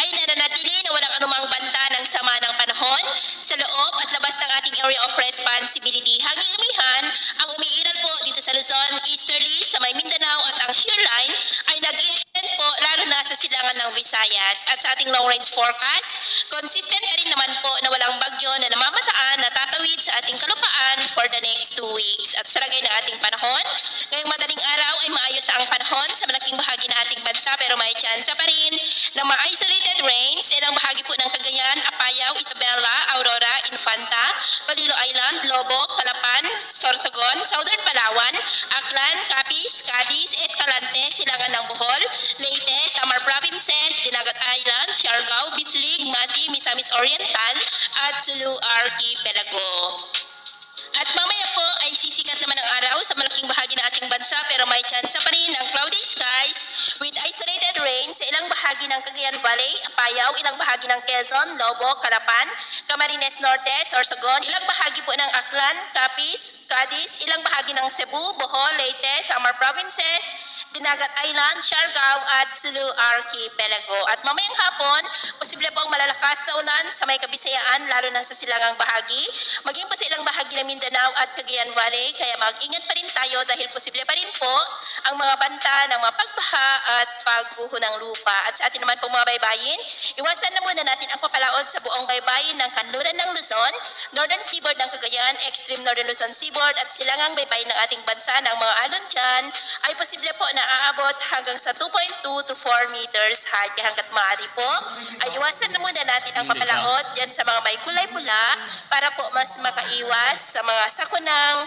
ay nananatili na walang anumang banta ng sama ng panahon sa loob at labas ng ating area of responsibility. Hanging amihan, ang umiiral po dito sa Luzon, easterly, sa may Mindanao at ang shear line ay nag-i-extend po lalo na sa silangan ng Visayas. At sa ating long range forecast, consistent na rin naman po na walang bagyo na namamataan na tatawid sa ating kalupaan for the next 2 weeks. At sa lagay ng ating panahon, ngayong madaling araw ay maayos ang panahon sa malaking bahagi ng ating bansa pero may tsansa pa rin ng mga isolated rains sa ilang bahagi po ng Cagayan, Apayao, Isabela, Aurora, Infanta, Balilo Island, Lobo, Calapan, Sorsogon, Southern Palawan, Aklan, Capiz, Cadiz, Escalante, Silangan ng Bohol, Leyte, Samar Provinces, Dinagat Island, Siargao, Bislig, Mati, Misamis Oriental, at Sulu Archipelago. At mamaya po ay sisikat naman ang araw sa malaking bahagi ng ating bansa pero may tsansa pa rin ng cloudy skies with isolated rain sa ilang bahagi ng Cagayan Valley, Apayao, ilang bahagi ng Quezon, Lobo, Calapan, Camarines Norte, Sorsogon, ilang bahagi po ng Aklan, Capiz, Cadiz, ilang bahagi ng Cebu, Bohol, Leyte, Samar Provinces, Dinagat Island, Siargao at Sulu Archipelago. At mamayang hapon, posible po ang malalakas na ulan sa may Kabisayaan lalo na sa silangang bahagi, maging pa sa ilang bahagi ng Mindanao at Cagayan Valley, kaya mag-ingat pa rin tayo dahil posible pa rin po ang mga banta ng mga pagbaha at pagguho ng lupa. At sa atin naman pong mga baybayin, iwasan na muna natin ang papalaod sa buong baybayin ng kanluran ng Luzon, Northern Seaboard ng Cagayan, Extreme Northern Luzon Seaboard at silangang baybayin ng ating bansa ng mga alon dyan ay posible po na aabot hanggang sa 2.2 to 4 meters high. Kaya hanggat maaari po, ay iwasan na muna natin ang papalaod dyan sa mga may kulay pula para po mas makaiwas sa mga sakunang